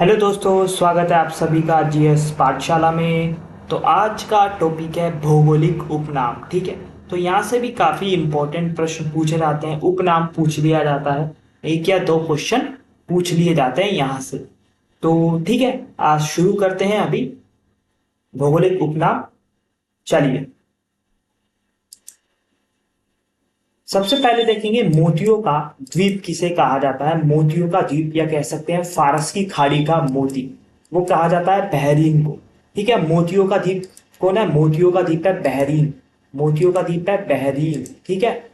Hello दोस्तों, स्वागत है आप सभी का जीएस पाठशाला में। तो आज का टॉपिक है भौगोलिक उपनाम। ठीक है, तो यहाँ से भी काफ़ी इंपॉर्टेंट प्रश्न पूछे जाते हैं, उपनाम पूछ लिया जाता है। एक या दो क्वेश्चन पूछ लिए जाते हैं यहाँ से। तो ठीक है, आज शुरू करते हैं अभी भौगोलिक उपनाम। चलिए, सबसे पहले देखेंगे मोतियों का द्वीप किसे कहा जाता है। मोतियों का द्वीप या कह सकते हैं फारस की खाड़ी का मोती, वो कहा जाता है बहरीन को। ठीक है, मोतियों का द्वीप कौन है? मोतियों का द्वीप है बहरीन। मोतियों का द्वीप है बहरीन। ठीक है,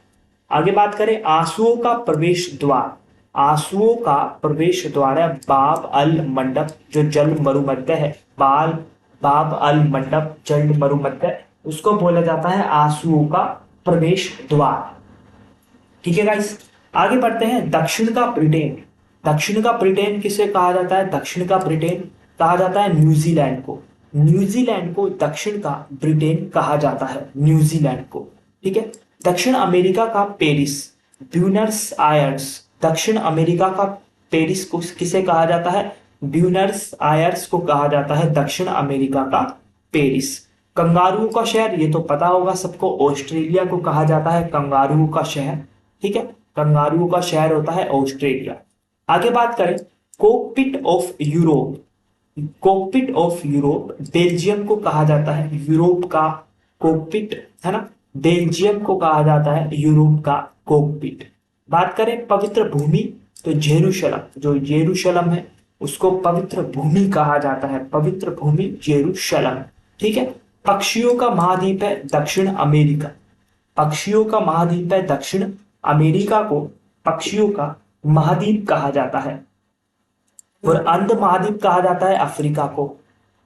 आगे बात करें आंसुओं का प्रवेश द्वार। आंसुओं का प्रवेश द्वार है बाब अल मंडप, जो जल मरुमध्य है। बाब अल मंडप जल मरुमध्य, उसको बोला जाता है आंसुओं का प्रवेश द्वार। ठीक है गाइस, आगे बढ़ते हैं दक्षिण का ब्रिटेन। दक्षिण का ब्रिटेन किसे कहा जाता है? दक्षिण का ब्रिटेन कहा जाता है न्यूजीलैंड को। न्यूजीलैंड को दक्षिण का ब्रिटेन कहा जाता है, न्यूजीलैंड को। ठीक है, दक्षिण अमेरिका का पेरिस, ब्यूनस आयर्स। दक्षिण अमेरिका का पेरिस को किसे कहा जाता है? ब्यूनस आयर्स को कहा जाता है दक्षिण अमेरिका का पेरिस। कंगारुओं का शहर, ये तो पता होगा सबको, ऑस्ट्रेलिया को कहा जाता है कंगारुओं का शहर। ठीक है, कंगारुओं का शहर होता है ऑस्ट्रेलिया। आगे बात करें cockpit of Europe. Cockpit of Europe Belgium को कहा जाता है यूरोप का कॉकपिट, है ना। बेल्जियम को कहा जाता है यूरोप का कॉकपिट। बात करें पवित्र भूमि, तो जेरूशलम, जो जेरूशलम है उसको पवित्र भूमि कहा जाता है, पवित्र भूमि जेरूशलम। ठीक है, पक्षियों का महाद्वीप है दक्षिण अमेरिका। पक्षियों का महाद्वीप है दक्षिण अमेरिका को पक्षियों का महाद्वीप कहा जाता है। और अंध महाद्वीप कहा जाता है अफ्रीका को।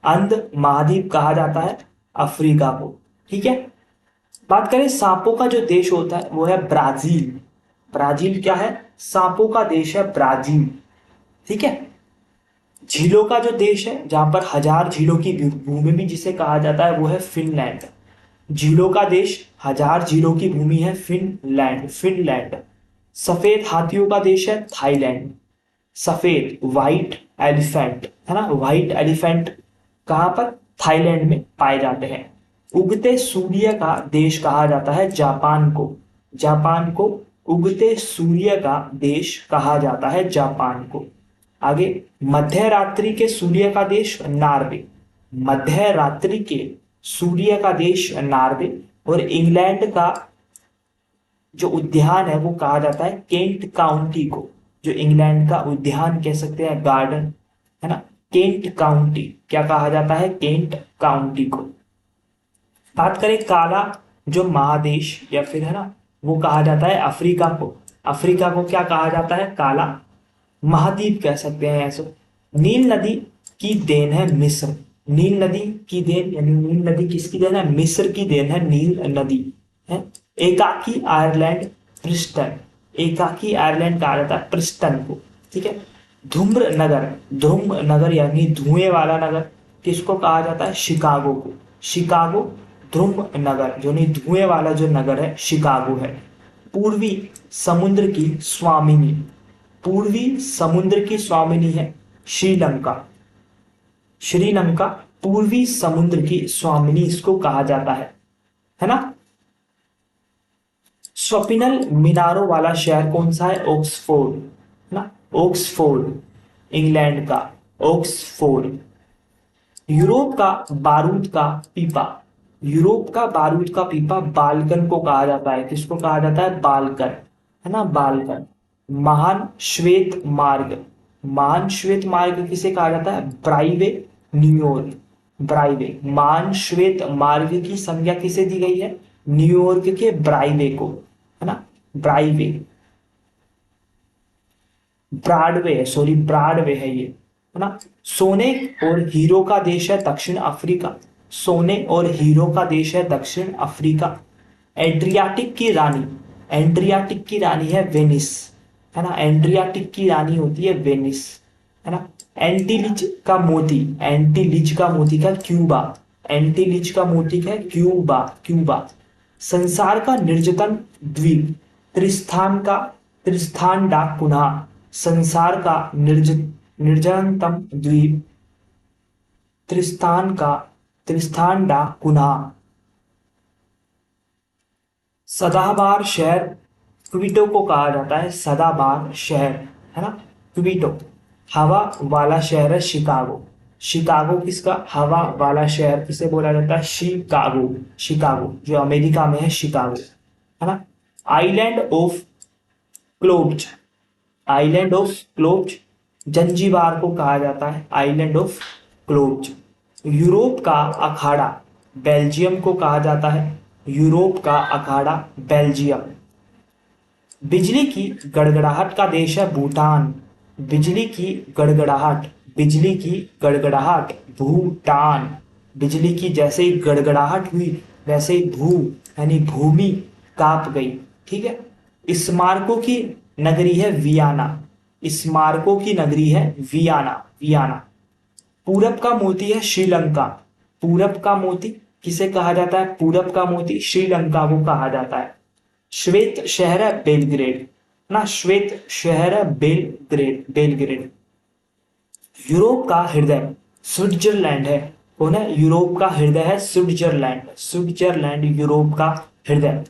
अंध महाद्वीप कहा जाता है अफ्रीका को। ठीक है, बात करें सांपों का जो देश होता है वो है ब्राजील। ब्राजील क्या है? सांपों का देश है ब्राजील। ठीक है, झीलों का जो देश है जहां पर हजार झीलों की भूमि भी जिसे कहा जाता है वो है फिनलैंड। झीलों का देश, हजार झीलों की भूमि है फिनलैंड, फिनलैंड। सफेद हाथियों का देश है थाईलैंड। सफेद व्हाइट एलिफेंट, है ना, व्हाइट एलिफेंट कहां पर? थाईलैंड में पाए जाते हैं। उगते सूर्य का देश कहा जाता है जापान को। जापान को उगते सूर्य का देश कहा जाता है जापान को। आगे, मध्य रात्रि के सूर्य का देश नॉर्वे। मध्य रात्रि के सूर्य का देश नॉर्वे। और इंग्लैंड का जो उद्यान है वो कहा जाता है केंट काउंटी को। जो इंग्लैंड का उद्यान कह सकते हैं, गार्डन, है ना, केंट काउंटी। क्या कहा जाता है? केंट काउंटी को। बात करें काला जो महादेश या फिर, है ना, वो कहा जाता है अफ्रीका को। अफ्रीका को क्या कहा जाता है? काला महाद्वीप कह सकते हैं ऐसे। नील नदी की देन है मिस्र। नील नदी की देन, यानी नील नदी किसकी देन है? मिस्र की देन है नील नदी, है। एकाकी आयरलैंड प्रिस्टन। एकाकी आयरलैंड कहा जाता है प्रिस्टन को। ठीक है, धूम्र नगर, धूम्र नगर यानी धुएं वाला नगर किसको कहा जाता है? शिकागो को। शिकागो ध्रुव नगर, जो नहीं धुएं वाला जो नगर है शिकागो है। पूर्वी समुद्र की स्वामिनी, पूर्वी समुद्र की स्वामिनी है श्रीलंका। श्रीलंका पूर्वी समुद्र की स्वामिनी इसको कहा जाता है ना। स्वपिनल मीनारों वाला शहर कौन सा है? ऑक्सफोर्ड, है ना, ऑक्सफोर्ड, इंग्लैंड का ऑक्सफोर्ड। यूरोप का बारूद का पीपा, यूरोप का बारूद का पीपा बाल्कन को कहा जाता है। किसको कहा जाता है? बाल्कन, है ना, बाल्कन। महान श्वेत मार्ग, महान श्वेत मार्ग किसे कहा जाता है? ब्राइवे न्यूयॉर्क, ब्राइवे। महान श्वेत मार्ग की संज्ञा किसे दी गई है? न्यूयॉर्क के ब्राइवे को, है ना, ब्राइवे। ब्रॉडवे है, सॉरी ब्रॉडवे है ये, है ना। सोने और हीरो का देश है दक्षिण अफ्रीका। सोने और हीरो का देश है दक्षिण अफ्रीका। एड्रियाटिक की रानी, एड्रियाटिक की रानी है वेनिस, है ना। एड्रियाटिक की रानी होती है वेनिस, है ना। एंटीलिज का मोती, एंटीलिज का मोती का क्यूबा, एंटीलिज का मोती है क्यूबा, क्यूबा। संसार का निर्जतन द्वीप, त्रिस्थान का, त्रिस्थान डा कुन्हा। संसार का निर्जनतम द्वीप त्रिस्तान डा कुना। सदाबहार शहर क्विटो को कहा जाता है सदाबहार शहर, है ना, क्विटो। हवा वाला शहर है शिकागो। शिकागो किसका हवा वाला शहर किसे बोला जाता है? शिकागो। शिकागो जो अमेरिका में है, शिकागो, है ना। Island of cloves, island of cloves Zanzibar को कहा जाता है आइलैंड ऑफ क्लोब्ज। यूरोप का अखाड़ा बेल्जियम को कहा जाता है यूरोप का अखाड़ा बेल्जियम। बिजली की गड़गड़ाहट का देश है भूटान। बिजली की गड़गड़ाहट, बिजली की गड़गड़ाहट भूटान। बिजली की जैसे ही गड़गड़ाहट हुई वैसे ही यानी भूमि कांप गई। ठीक है। स्मारकों की नगरी है वियना। स्मारकों की नगरी है वियना, वियना। पूरब का मोती है श्रीलंका। पूरब का मोती किसे कहा जाता है? पूरब का मोती श्रीलंका को कहा जाता है। श्वेत शहर है बेलग्रेड ना, श्वेत शहर है बेलग्रेड, बेलग्रेड। यूरोप का हृदय स्विट्जरलैंड है। कौन है? यूरोप का हृदय है स्विट्जरलैंड। स्विट्जरलैंड यूरोप का हृदय।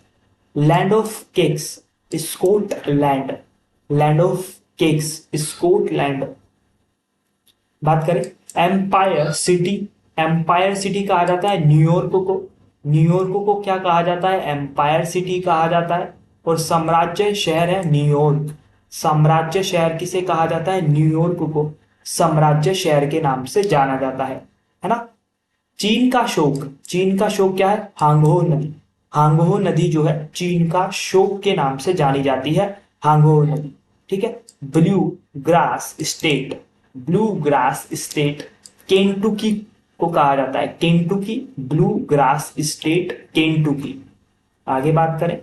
Land of cakes Scotland. Land of cakes Scotland. बात करें एम्पायर सिटी, एम्पायर सिटी कहा जाता है न्यूयॉर्क को। न्यूयॉर्क को क्या कहा जाता है? एम्पायर सिटी कहा जाता है। और साम्राज्य शहर है न्यूयॉर्क। साम्राज्य शहर किसे कहा जाता है? न्यूयॉर्क को साम्राज्य शहर के नाम से जाना जाता है ना। चीन का शोक, चीन का शोक क्या है? हांगहो नदी। हांगहो नदी जो है चीन का शोक के नाम से जानी जाती है, हांगहो नदी। ठीक है। Blue grass state, blue grass state Kentucky को कहा जाता है Kentucky, blue grass state Kentucky. आगे बात करें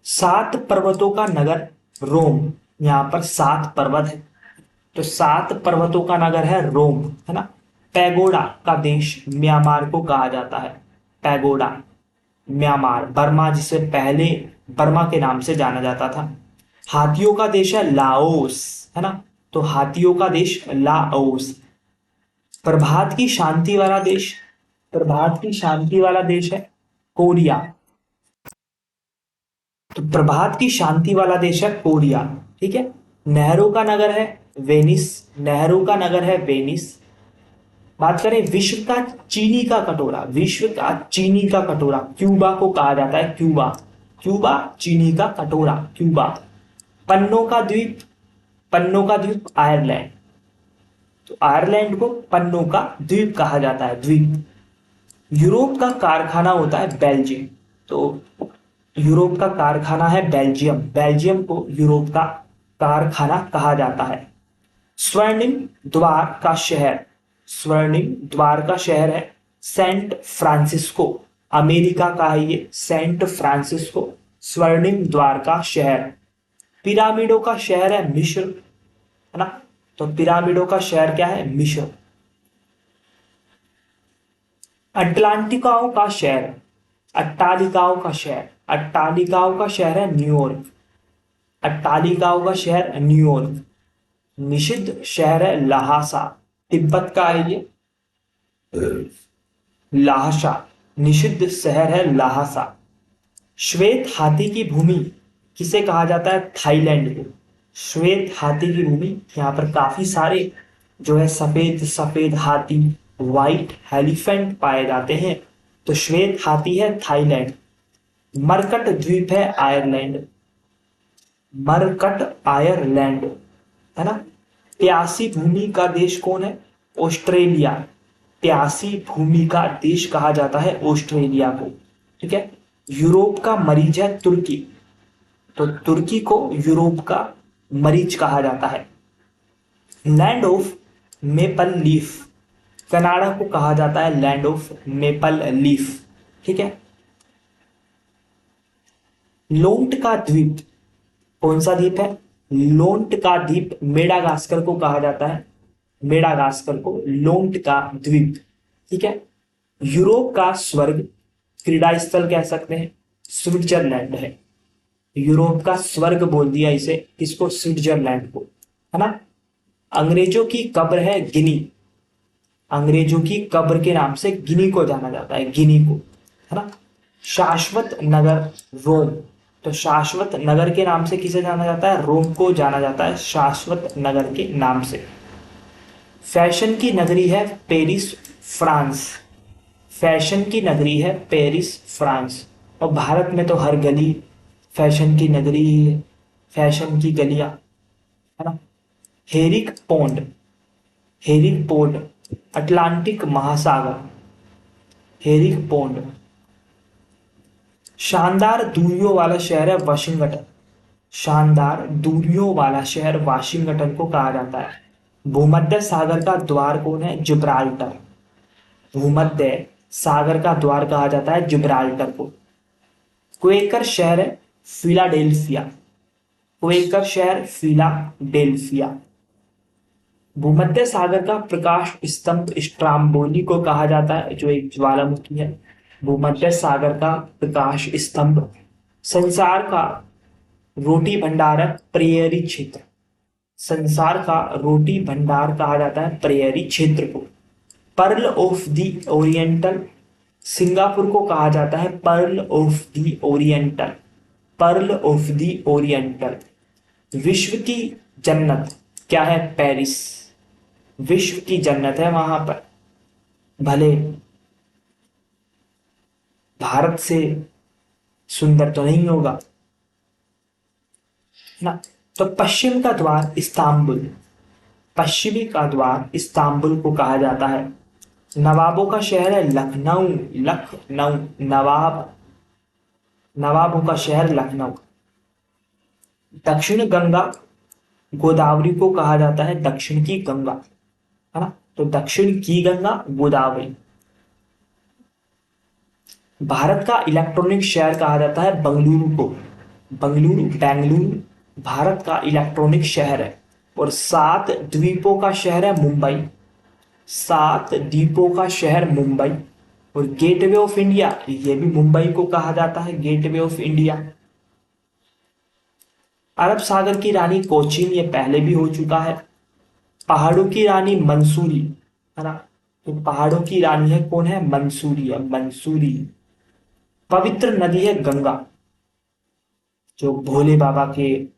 7 पर्वतों का नगर रोम। यहां पर 7 पर्वत है तो 7 पर्वतों का नगर है रोम, है ना। पैगोडा का देश म्यांमार को कहा जाता है। पैगोडा म्यांमार, बर्मा जिसे पहले बर्मा के नाम से जाना जाता था। हाथियों का देश है लाओस, है ना। तो हाथियों का देश लाओस। प्रभात की शांति वाला देश, प्रभात की शांति वाला देश है कोरिया। तो प्रभात की शांति वाला देश है कोरिया। ठीक है। नहरों का नगर है वेनिस, नहरों का नगर है वेनिस। बात करें विश्व का चीनी का कटोरा, विश्व का चीनी का कटोरा क्यूबा को कहा जाता है क्यूबा। क्यूबा चीनी का कटोरा क्यूबा। पन्नों का द्वीप, पन्नों का द्वीप आयरलैंड। तो आयरलैंड को पन्नों का द्वीप कहा जाता है, द्वीप। यूरोप का कारखाना होता है बेल्जियम। तो यूरोप का कारखाना है बेल्जियम, बेल्जियम को यूरोप का कारखाना कहा जाता है। स्वर्णिम द्वार का शहर, स्वर्णिम द्वार का शहर है सेंट फ्रांसिस्को। अमेरिका का है ये सेंट फ्रांसिस्को, स्वर्णिम द्वार का शहर। पिरामिडों का शहर है मिस्र, है ना। तो पिरामिडों का शहर क्या है? मिस्र। अटलांटिकाओं का शहर, अट्टालिकाओं का शहर, अट्टालिकाओं का शहर है न्यूयॉर्क। अट्टालिकाओं का शहर न्यूयॉर्क। निषिद्ध शहर है लहासा, तिब्बत का है ये लाहसा, निषिद्ध शहर है लाहसा। श्वेत हाथी की भूमि किसे कहा जाता है? थाईलैंड को। श्वेत हाथी की भूमि, यहाँ पर काफी सारे जो है सफेद सफेद हाथी, व्हाइट एलिफेंट पाए जाते हैं। तो श्वेत हाथी है थाईलैंड। मरकट द्वीप है आयरलैंड, मरकट आयरलैंड, है ना। प्यासी भूमि का देश कौन है? ऑस्ट्रेलिया। प्यासी भूमि का देश कहा जाता है ऑस्ट्रेलिया को। ठीक है। यूरोप का मरीज है तुर्की। तो तुर्की को यूरोप का मरीज कहा जाता है। Land of maple leaf, Canada को कहा जाता है लैंड ऑफ मेपल लीफ। ठीक है। लोंट का द्वीप कौन सा द्वीप है? लोंट का द्वीप मेडागास्कर को कहा जाता है, मेडागास्कर को लोंट का द्वीप। ठीक है। यूरोप का स्वर्ग क्रीड़ा स्थल कह सकते हैं, स्विट्जरलैंड है। यूरोप का स्वर्ग बोल दिया इसे, किसको? स्विट्जरलैंड को, है ना। अंग्रेजों की कब्र है गिनी, अंग्रेजों की कब्र के नाम से गिनी को जाना जाता है, गिनी को, है ना। शाश्वत नगर रोम, तो शाश्वत नगर के नाम से किसे जाना जाता है, रोम को जाना जाता है शाश्वत नगर के नाम से। फैशन की नगरी है पेरिस फ्रांस, फैशन की नगरी है पेरिस फ्रांस। और भारत में तो हर गली फैशन की नगरी ही है, फैशन की गलियां, है ना। Herrick pond, Herrick pond Atlantic महासागर, हेरिक पोंड। शानदार दूरियों वाला शहर है वाशिंगटन, शानदार दूरियों वाला शहर वाशिंगटन को कहा जाता है। भूमध्य सागर का द्वार कौन है, जिब्राल्टर, भूमध्य सागर का द्वार कहा जाता है जिब्राल्टर को। क्वेकर शहर है फिलाडेल्फिया, क्वेकर शहर फिलाडेल्फिया। भूमध्य सागर का प्रकाश स्तंभ स्ट्राम्बोली को कहा जाता है, जो एक ज्वालामुखी है। भूमध्य सागर का प्रकाश स्तंभ। संसार का रोटी भंडारक प्रेयरी क्षेत्र, संसार का रोटी भंडार कहा जाता है प्रेयरी क्षेत्र को। Pearl of the oriental, Singapore को कहा जाता है pearl of the oriental, pearl of the oriental. विश्व की जन्नत क्या है, पेरिस, विश्व की जन्नत है वहां पर, भले भारत से सुंदर तो नहीं होगा, है ना। तो पश्चिम का द्वार इस्तांबुल, पश्चिमी का द्वार इस्तांबुल को कहा जाता है। नवाबों का शहर है लखनऊ, लखनऊ नवाब, नवाबों का शहर लखनऊ। दक्षिण गंगा गोदावरी को कहा जाता है दक्षिण की गंगा, है ना। तो दक्षिण की गंगा गोदावरी। भारत का इलेक्ट्रॉनिक शहर कहा जाता है बंगलुरु को, बंगलुरु, बेंगलुरु भारत का इलेक्ट्रॉनिक शहर है। और 7 द्वीपों का शहर है मुंबई, 7 द्वीपों का शहर मुंबई। और गेटवे ऑफ इंडिया, ये भी मुंबई को कहा जाता है गेटवे ऑफ इंडिया। अरब सागर की रानी कोचीन, ये पहले भी हो चुका है। पहाड़ों की रानी मंसूरी, है ना। तो पहाड़ों की रानी है कौन है, मंसूरी है, मंसूरी। पवित्र नदी है गंगा, जो भोले बाबा के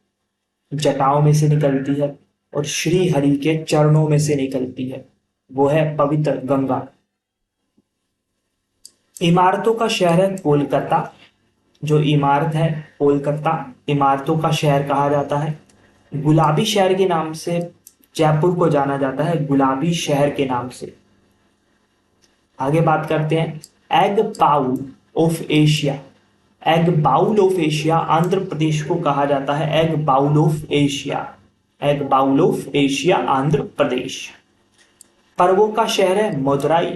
जटाओं में से निकलती है और श्री हरि के चरणों में से निकलती है, वो है पवित्र गंगा। इमारतों का शहर है कोलकाता, जो इमारत है कोलकाता, इमारतों का शहर कहा जाता है। गुलाबी शहर के नाम से जयपुर को जाना जाता है, गुलाबी शहर के नाम से। आगे बात करते हैं egg bowl of Asia, egg bowl of Asia Andhra Pradesh को कहा जाता है egg bowl of Asia, egg bowl of Asia Andhra Pradesh. पर्वों का शहर है मदुराई,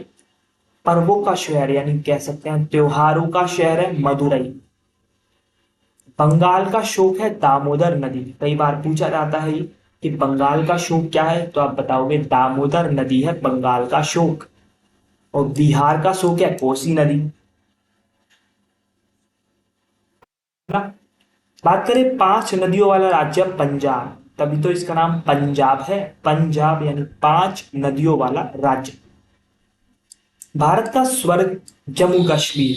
पर्वों का शहर यानी कह सकते हैं त्योहारों का शहर है मदुरई। बंगाल का शोक है दामोदर नदी, कई बार पूछा जाता है कि बंगाल का शोक क्या है, तो आप बताओगे दामोदर नदी है बंगाल का शोक। और बिहार का शोक है कोसी नदी, ना। बात करें 5 नदियों वाला राज्य पंजाब, तभी तो इसका नाम पंजाब है, पंजाब यानी 5 नदियों वाला राज्य। भारत का स्वर्ग जम्मू कश्मीर,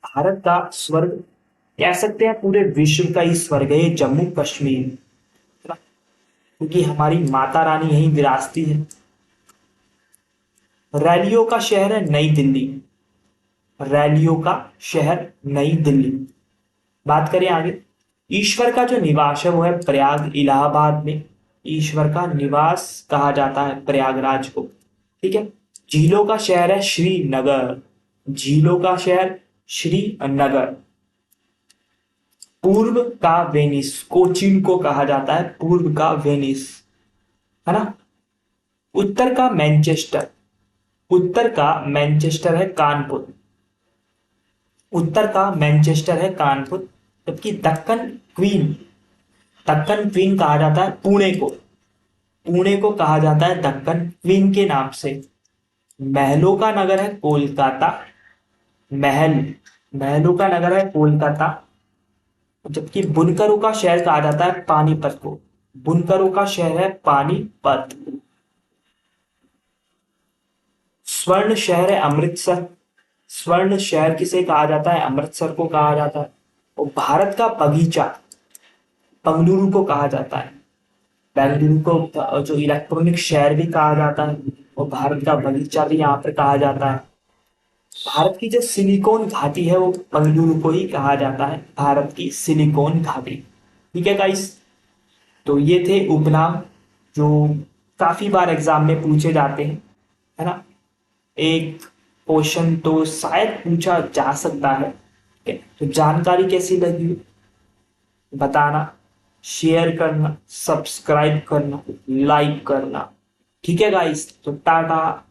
भारत का स्वर्ग कह सकते हैं पूरे विश्व का ही स्वर्ग है ये जम्मू कश्मीर, क्योंकि हमारी माता रानी यहीं विराजती है। रैलियों का शहर है नई दिल्ली, रैलियों का शहर नई दिल्ली। बात करें आगे, ईश्वर का जो निवास है वो है प्रयाग इलाहाबाद में, ईश्वर का निवास कहा जाता है प्रयागराज को, ठीक है। झीलों का शहर है श्रीनगर, झीलों का शहर श्रीनगर। पूर्व का वेनिस, कोचीन को कहा जाता है पूर्व का वेनिस, है ना। उत्तर का मैनचेस्टर, उत्तर का मैनचेस्टर है कानपुर, उत्तर का मैनचेस्टर है कानपुर। जबकि दक्कन क्वीन, दक्कन क्वीन कहा जाता है पुणे को, पुणे को कहा जाता है दक्कन क्वीन के नाम से। महलों का नगर है कोलकाता, महल, महलों का नगर है कोलकाता। जबकि बुनकरों का शहर कहा जाता है पानीपत को, बुनकरों का शहर है पानीपत। स्वर्ण शहर है अमृतसर। स्वर्ण शहर किसे कहा जाता है? अमृतसर को कहा जाता है। और भारत का बगीचा बंगलुरु को कहा जाता है। बेंगलुरु को जो इलेक्ट्रॉनिक शहर भी कहा जाता है, और भारत का बगीचा भी यहाँ पर कहा जाता है। भारत की जो सिलिकॉन घाटी है वो बंगलुरु को ही कहा जाता है, भारत की सिलिकॉन घाटी। ठीक है गाइस, तो ये थे उपनाम जो काफी बार एग्जाम में पूछे जाते हैं, है ना। एक क्वेश्चन तो शायद पूछा जा सकता है। ठीक है, तो जानकारी कैसी लगी बताना, शेयर करना, सब्सक्राइब करना, लाइक करना। ठीक है गाइस, तो टाटा।